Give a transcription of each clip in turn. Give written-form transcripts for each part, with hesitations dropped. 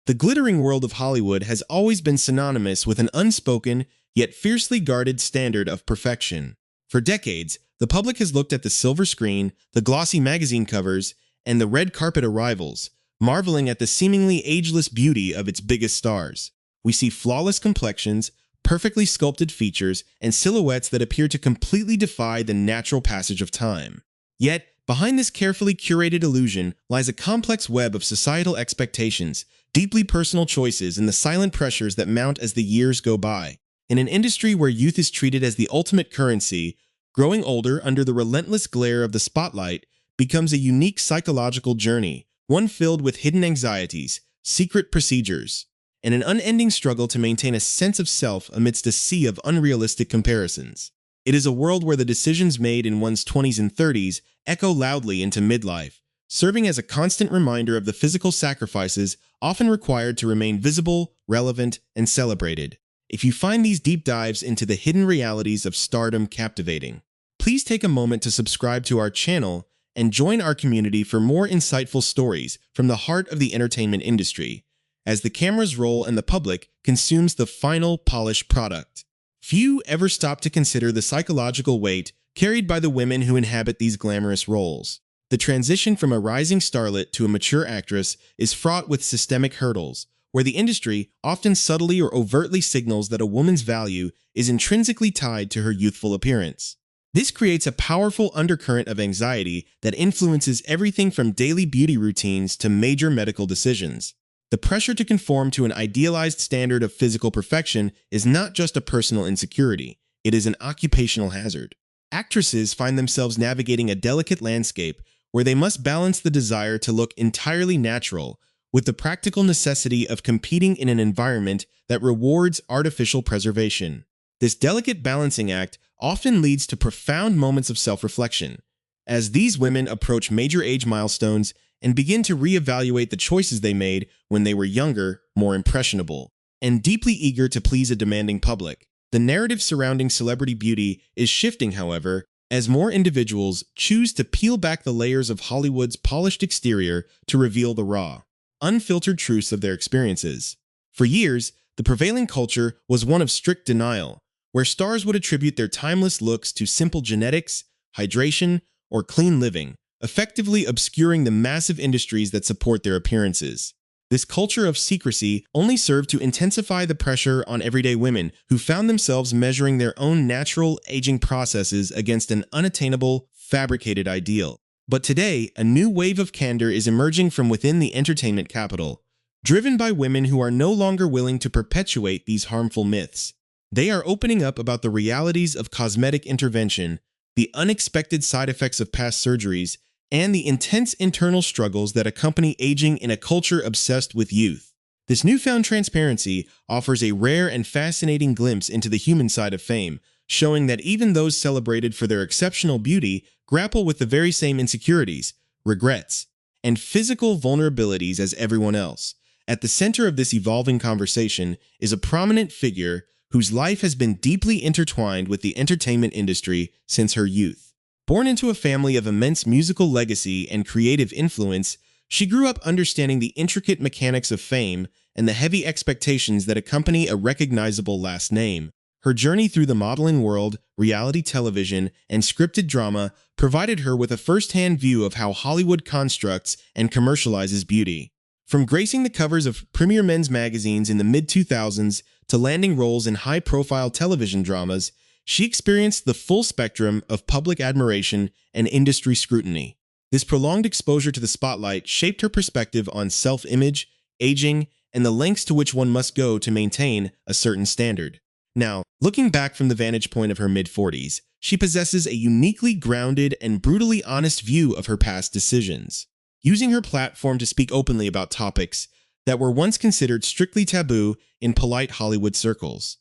The glittering world of Hollywood has always been synonymous with an unspoken, yet fiercely guarded standard of perfection. For decades, the public has looked at the silver screen, the glossy magazine covers, and the red carpet arrivals, marveling at the seemingly ageless beauty of its biggest stars. We see flawless complexions, perfectly sculpted features, and silhouettes that appear to completely defy the natural passage of time. Yet, behind this carefully curated illusion lies a complex web of societal expectations, deeply personal choices, and the silent pressures that mount as the years go by. In an industry where youth is treated as the ultimate currency, growing older under the relentless glare of the spotlight becomes a unique psychological journey, one filled with hidden anxieties, secret procedures, and an unending struggle to maintain a sense of self amidst a sea of unrealistic comparisons. It is a world where the decisions made in one's 20s and 30s echo loudly into midlife, serving as a constant reminder of the physical sacrifices often required to remain visible, relevant, and celebrated. If you find these deep dives into the hidden realities of stardom captivating, please take a moment to subscribe to our channel and join our community for more insightful stories from the heart of the entertainment industry, as the camera's roll and the public consumes the final polished product. Few ever stop to consider the psychological weight carried by the women who inhabit these glamorous roles. The transition from a rising starlet to a mature actress is fraught with systemic hurdles, where the industry often subtly or overtly signals that a woman's value is intrinsically tied to her youthful appearance. This creates a powerful undercurrent of anxiety that influences everything from daily beauty routines to major medical decisions. The pressure to conform to an idealized standard of physical perfection is not just a personal insecurity, it is an occupational hazard. Actresses find themselves navigating a delicate landscape where they must balance the desire to look entirely natural with the practical necessity of competing in an environment that rewards artificial preservation. This delicate balancing act often leads to profound moments of self-reflection, as these women approach major age milestones and begin to reevaluate the choices they made when they were younger, more impressionable, and deeply eager to please a demanding public. The narrative surrounding celebrity beauty is shifting, however, as more individuals choose to peel back the layers of Hollywood's polished exterior to reveal the raw, unfiltered truths of their experiences. For years, the prevailing culture was one of strict denial, where stars would attribute their timeless looks to simple genetics, hydration, or clean living, effectively obscuring the massive industries that support their appearances. This culture of secrecy only served to intensify the pressure on everyday women who found themselves measuring their own natural aging processes against an unattainable, fabricated ideal. But today, a new wave of candor is emerging from within the entertainment capital, driven by women who are no longer willing to perpetuate these harmful myths. They are opening up about the realities of cosmetic intervention, the unexpected side effects of past surgeries, and the intense internal struggles that accompany aging in a culture obsessed with youth. This newfound transparency offers a rare and fascinating glimpse into the human side of fame, showing that even those celebrated for their exceptional beauty grapple with the very same insecurities, regrets, and physical vulnerabilities as everyone else. At the center of this evolving conversation is a prominent figure whose life has been deeply intertwined with the entertainment industry since her youth. Born into a family of immense musical legacy and creative influence, she grew up understanding the intricate mechanics of fame and the heavy expectations that accompany a recognizable last name. Her journey through the modeling world, reality television, and scripted drama provided her with a first-hand view of how Hollywood constructs and commercializes beauty. From gracing the covers of premier men's magazines in the mid-2000s to landing roles in high-profile television dramas, she experienced the full spectrum of public admiration and industry scrutiny. This prolonged exposure to the spotlight shaped her perspective on self-image, aging, and the lengths to which one must go to maintain a certain standard. Now, looking back from the vantage point of her mid-40s, she possesses a uniquely grounded and brutally honest view of her past decisions. Using her platform to speak openly about topics that were once considered strictly taboo in polite Hollywood circles.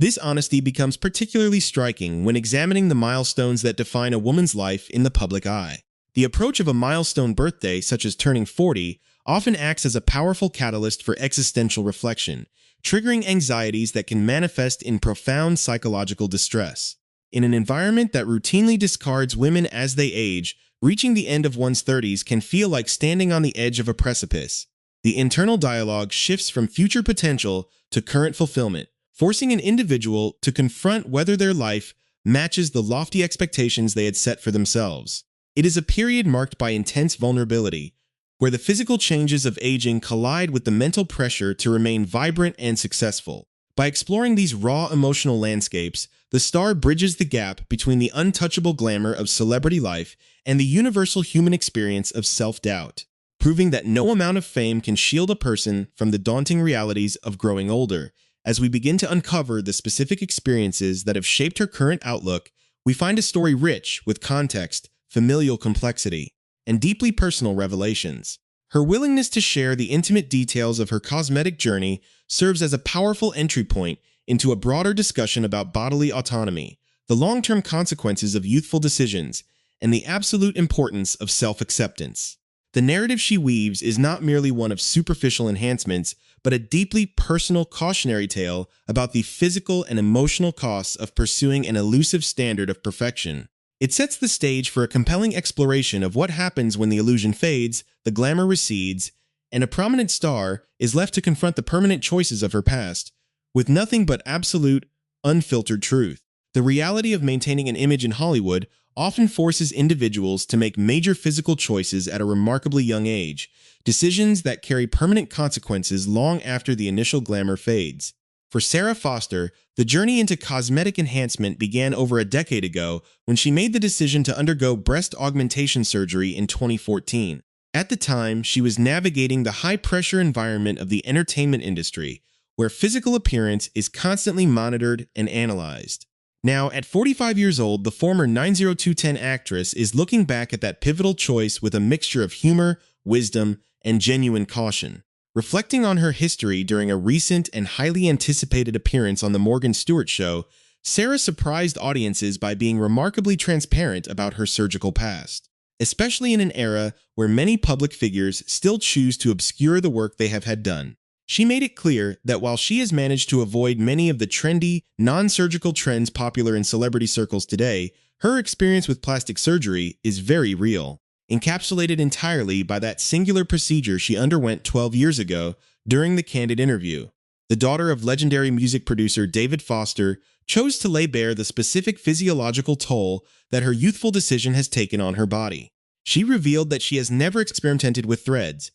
This honesty becomes particularly striking when examining the milestones that define a woman's life in the public eye. The approach of a milestone birthday, such as turning 40, often acts as a powerful catalyst for existential reflection, triggering anxieties that can manifest in profound psychological distress. In an environment that routinely discards women as they age, reaching the end of one's 30s can feel like standing on the edge of a precipice, The internal dialogue shifts from future potential to current fulfillment, forcing an individual to confront whether their life matches the lofty expectations they had set for themselves. It is a period marked by intense vulnerability, where the physical changes of aging collide with the mental pressure to remain vibrant and successful. By exploring these raw emotional landscapes, the star bridges the gap between the untouchable glamour of celebrity life and the universal human experience of self-doubt, proving that no amount of fame can shield a person from the daunting realities of growing older. As we begin to uncover the specific experiences that have shaped her current outlook, we find a story rich with context, familial complexity, and deeply personal revelations. Her willingness to share the intimate details of her cosmetic journey serves as a powerful entry point into a broader discussion about bodily autonomy, the long-term consequences of youthful decisions, and the absolute importance of self-acceptance. The narrative she weaves is not merely one of superficial enhancements, but a deeply personal cautionary tale about the physical and emotional costs of pursuing an elusive standard of perfection. It sets the stage for a compelling exploration of what happens when the illusion fades, the glamour recedes, and a prominent star is left to confront the permanent choices of her past, with nothing but absolute, unfiltered truth. The reality of maintaining an image in Hollywood often forces individuals to make major physical choices at a remarkably young age, decisions that carry permanent consequences long after the initial glamour fades. For Sara Foster, the journey into cosmetic enhancement began over a decade ago when she made the decision to undergo breast augmentation surgery in 2014. At the time, she was navigating the high-pressure environment of the entertainment industry, where physical appearance is constantly monitored and analyzed. Now, at 45 years old, the former 90210 actress is looking back at that pivotal choice with a mixture of humor, wisdom, and genuine caution. Reflecting on her history during a recent and highly anticipated appearance on The Morgan Stewart Show, Sara surprised audiences by being remarkably transparent about her surgical past, especially in an era where many public figures still choose to obscure the work they have had done. She made it clear that while she has managed to avoid many of the trendy, non-surgical trends popular in celebrity circles today, her experience with plastic surgery is very real, encapsulated entirely by that singular procedure she underwent 12 years ago during the candid interview. The daughter of legendary music producer David Foster chose to lay bare the specific physiological toll that her youthful decision has taken on her body. She revealed that she has never experimented with threads,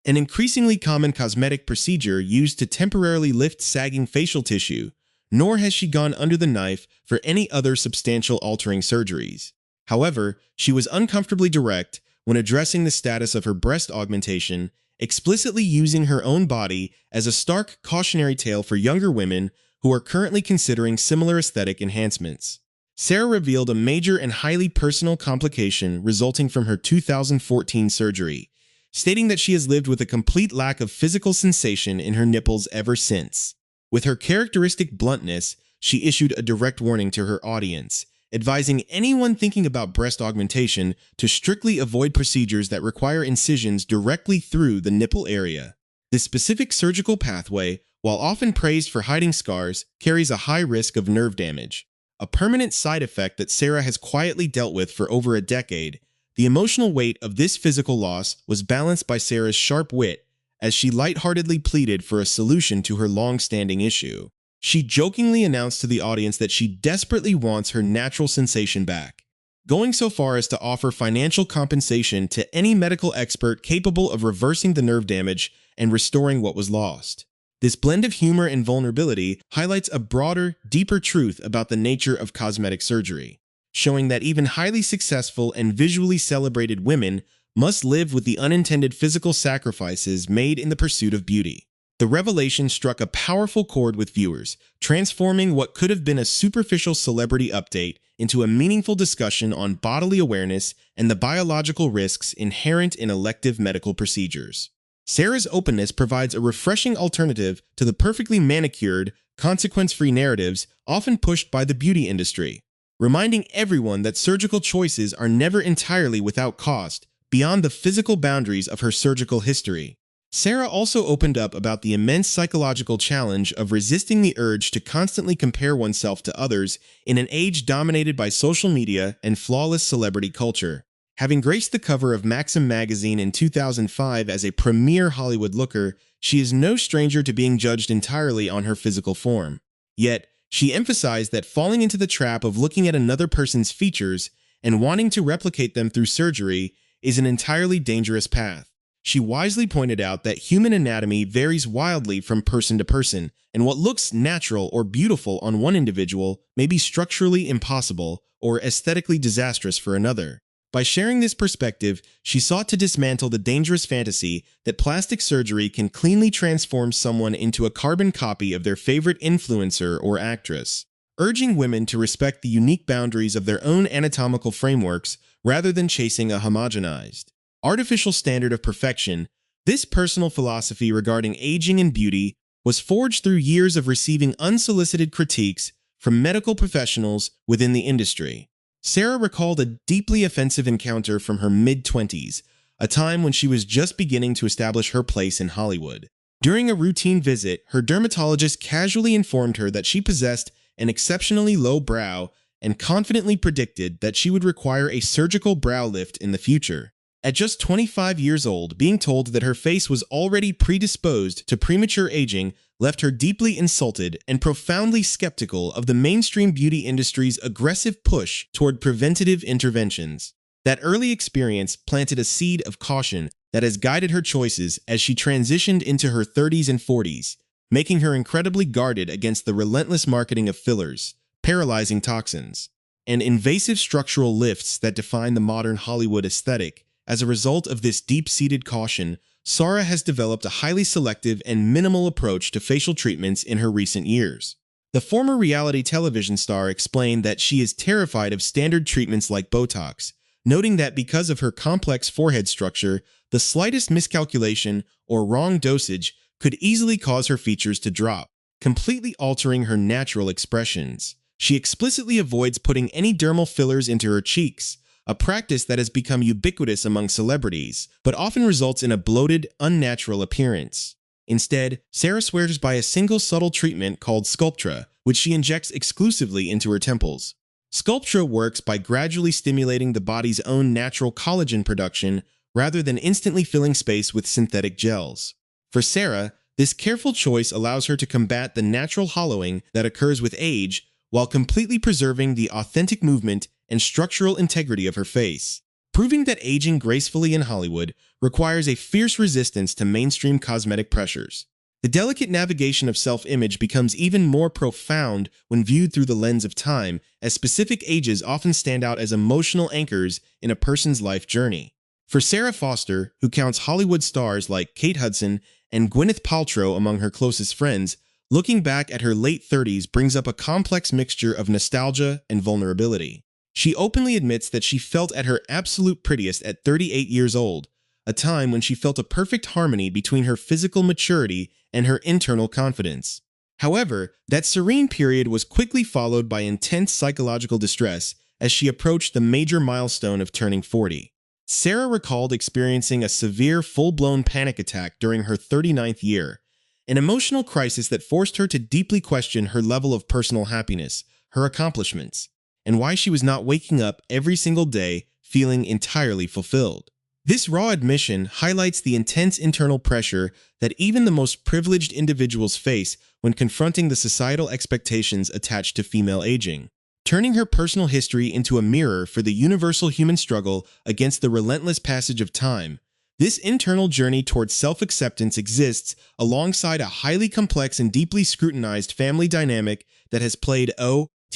an increasingly common cosmetic procedure used to temporarily lift sagging facial tissue, nor has she gone under the knife for any other substantial altering surgeries. However, she was uncomfortably direct when addressing the status of her breast augmentation, explicitly using her own body as a stark cautionary tale for younger women who are currently considering similar aesthetic enhancements. Sara revealed a major and highly personal complication resulting from her 2014 surgery, stating that she has lived with a complete lack of physical sensation in her nipples ever since. With her characteristic bluntness, she issued a direct warning to her audience, advising anyone thinking about breast augmentation to strictly avoid procedures that require incisions directly through the nipple area. This specific surgical pathway, while often praised for hiding scars, carries a high risk of nerve damage, a permanent side effect that Sara has quietly dealt with for over a decade. The emotional weight of this physical loss was balanced by Sara's sharp wit as she lightheartedly pleaded for a solution to her long-standing issue. She jokingly announced to the audience that she desperately wants her natural sensation back, going so far as to offer financial compensation to any medical expert capable of reversing the nerve damage and restoring what was lost. This blend of humor and vulnerability highlights a broader, deeper truth about the nature of cosmetic surgery, showing that even highly successful and visually celebrated women must live with the unintended physical sacrifices made in the pursuit of beauty. The revelation struck a powerful chord with viewers, transforming what could have been a superficial celebrity update into a meaningful discussion on bodily awareness and the biological risks inherent in elective medical procedures. Sara's openness provides a refreshing alternative to the perfectly manicured, consequence-free narratives often pushed by the beauty industry, reminding everyone that surgical choices are never entirely without cost beyond the physical boundaries of her surgical history. Sara also opened up about the immense psychological challenge of resisting the urge to constantly compare oneself to others in an age dominated by social media and flawless celebrity culture. Having graced the cover of Maxim magazine in 2005 as a premier Hollywood looker, she is no stranger to being judged entirely on her physical form. Yet, she emphasized that falling into the trap of looking at another person's features and wanting to replicate them through surgery is an entirely dangerous path. She wisely pointed out that human anatomy varies wildly from person to person, and what looks natural or beautiful on one individual may be structurally impossible or aesthetically disastrous for another. By sharing this perspective, she sought to dismantle the dangerous fantasy that plastic surgery can cleanly transform someone into a carbon copy of their favorite influencer or actress, urging women to respect the unique boundaries of their own anatomical frameworks rather than chasing a homogenized, artificial standard of perfection. This personal philosophy regarding aging and beauty was forged through years of receiving unsolicited critiques from medical professionals within the industry. Sara recalled a deeply offensive encounter from her mid-20s, a time when she was just beginning to establish her place in Hollywood. During a routine visit, her dermatologist casually informed her that she possessed an exceptionally low brow and confidently predicted that she would require a surgical brow lift in the future. At just 25 years old, being told that her face was already predisposed to premature aging left her deeply insulted and profoundly skeptical of the mainstream beauty industry's aggressive push toward preventative interventions. That early experience planted a seed of caution that has guided her choices as she transitioned into her 30s and 40s, making her incredibly guarded against the relentless marketing of fillers, paralyzing toxins, and invasive structural lifts that define the modern Hollywood aesthetic. As a result of this deep-seated caution, Sara has developed a highly selective and minimal approach to facial treatments in her recent years. The former reality television star explained that she is terrified of standard treatments like Botox, noting that because of her complex forehead structure, the slightest miscalculation or wrong dosage could easily cause her features to drop, completely altering her natural expressions. She explicitly avoids putting any dermal fillers into her cheeks, a practice that has become ubiquitous among celebrities, but often results in a bloated, unnatural appearance. Instead, Sara swears by a single subtle treatment called Sculptra, which she injects exclusively into her temples. Sculptra works by gradually stimulating the body's own natural collagen production rather than instantly filling space with synthetic gels. For Sara, this careful choice allows her to combat the natural hollowing that occurs with age while completely preserving the authentic movement and structural integrity of her face, proving that aging gracefully in Hollywood requires a fierce resistance to mainstream cosmetic pressures. The delicate navigation of self-image becomes even more profound when viewed through the lens of time, as specific ages often stand out as emotional anchors in a person's life journey. For Sara Foster, who counts Hollywood stars like Kate Hudson and Gwyneth Paltrow among her closest friends, looking back at her late 30s brings up a complex mixture of nostalgia and vulnerability. She openly admits that she felt at her absolute prettiest at 38 years old, a time when she felt a perfect harmony between her physical maturity and her internal confidence. However, that serene period was quickly followed by intense psychological distress as she approached the major milestone of turning 40. Sara recalled experiencing a severe, full-blown panic attack during her 39th year, an emotional crisis that forced her to deeply question her level of personal happiness, her accomplishments, and why she was not waking up every single day feeling entirely fulfilled. This raw admission highlights the intense internal pressure that even the most privileged individuals face when confronting the societal expectations attached to female aging, turning her personal history into a mirror for the universal human struggle against the relentless passage of time. This internal journey towards self-acceptance exists alongside a highly complex and deeply scrutinized family dynamic that has played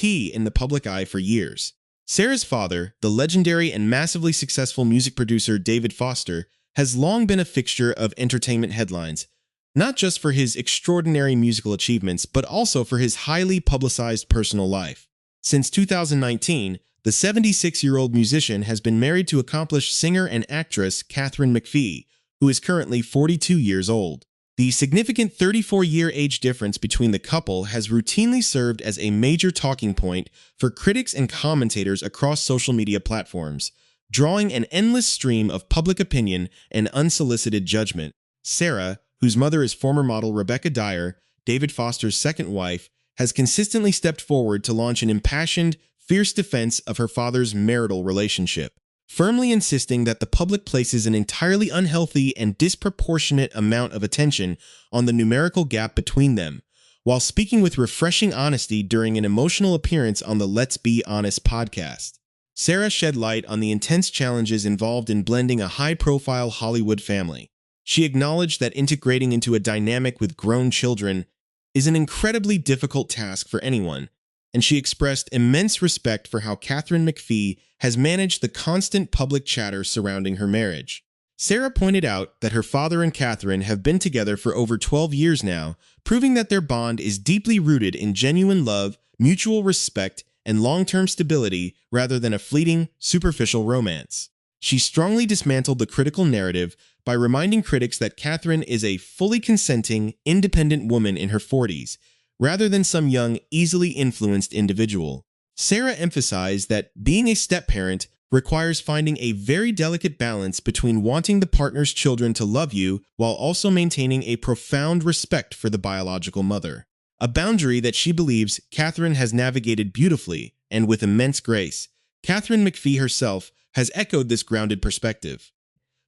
in the public eye for years. Sara's father, the legendary and massively successful music producer David Foster, has long been a fixture of entertainment headlines, not just for his extraordinary musical achievements, but also for his highly publicized personal life. Since 2019, the 76-year-old musician has been married to accomplished singer and actress Katharine McPhee, who is currently 42 years old. The significant 34-year age difference between the couple has routinely served as a major talking point for critics and commentators across social media platforms, drawing an endless stream of public opinion and unsolicited judgment. Sara, whose mother is former model Rebecca Dyer, David Foster's second wife, has consistently stepped forward to launch an impassioned, fierce defense of her father's marital relationship. firmly insisting that the public places an entirely unhealthy and disproportionate amount of attention on the numerical gap between them, while speaking with refreshing honesty during an emotional appearance on the Let's Be Honest podcast. Sara shed light on the intense challenges involved in blending a high-profile Hollywood family. She acknowledged that integrating into a dynamic with grown children is an incredibly difficult task for anyone, and she expressed immense respect for how Katharine McPhee has managed the constant public chatter surrounding her marriage. Sara pointed out that her father and Katharine have been together for over 12 years now, proving that their bond is deeply rooted in genuine love, mutual respect, and long-term stability rather than a fleeting, superficial romance. She strongly dismantled the critical narrative by reminding critics that Katharine is a fully consenting, independent woman in her 40s, rather than some young, easily influenced individual. Sara emphasized that being a step-parent requires finding a very delicate balance between wanting the partner's children to love you while also maintaining a profound respect for the biological mother. A boundary that she believes Katharine has navigated beautifully and with immense grace. Katharine McPhee herself has echoed this grounded perspective,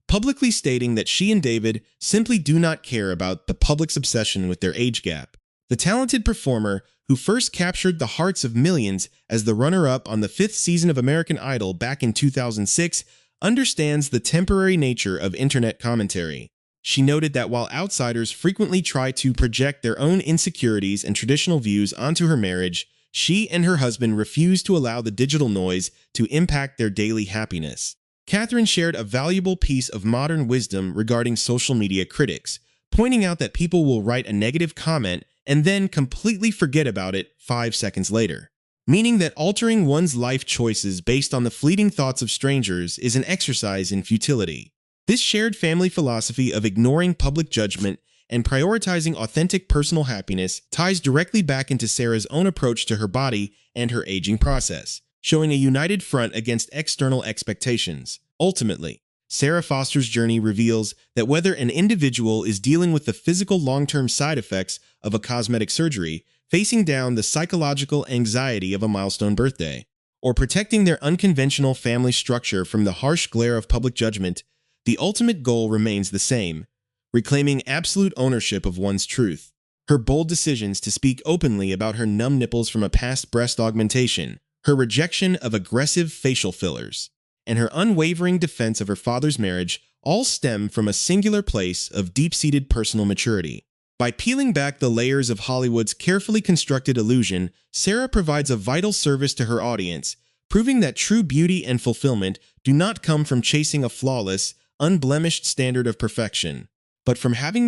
publicly stating that she and David simply do not care about the public's obsession with their age gap. The talented performer, who first captured the hearts of millions as the runner-up on the 5th season of American Idol back in 2006, understands the temporary nature of internet commentary. She noted that while outsiders frequently try to project their own insecurities and traditional views onto her marriage, she and her husband refuse to allow the digital noise to impact their daily happiness. Katharine shared a valuable piece of modern wisdom regarding social media critics, pointing out that people will write a negative comment and then completely forget about it 5 seconds later, meaning that altering one's life choices based on the fleeting thoughts of strangers is an exercise in futility. This shared family philosophy of ignoring public judgment and prioritizing authentic personal happiness ties directly back into Sara's own approach to her body and her aging process, showing a united front against external expectations. Ultimately, Sara Foster's journey reveals that whether an individual is dealing with the physical long-term side effects of a cosmetic surgery, facing down the psychological anxiety of a milestone birthday, or protecting their unconventional family structure from the harsh glare of public judgment, the ultimate goal remains the same: reclaiming absolute ownership of one's truth. Her bold decisions to speak openly about her numb nipples from a past breast augmentation, her rejection of aggressive facial fillers, and her unwavering defense of her father's marriage all stem from a singular place of deep-seated personal maturity. By peeling back the layers of Hollywood's carefully constructed illusion, Sara provides a vital service to her audience, proving that true beauty and fulfillment do not come from chasing a flawless, unblemished standard of perfection, but from having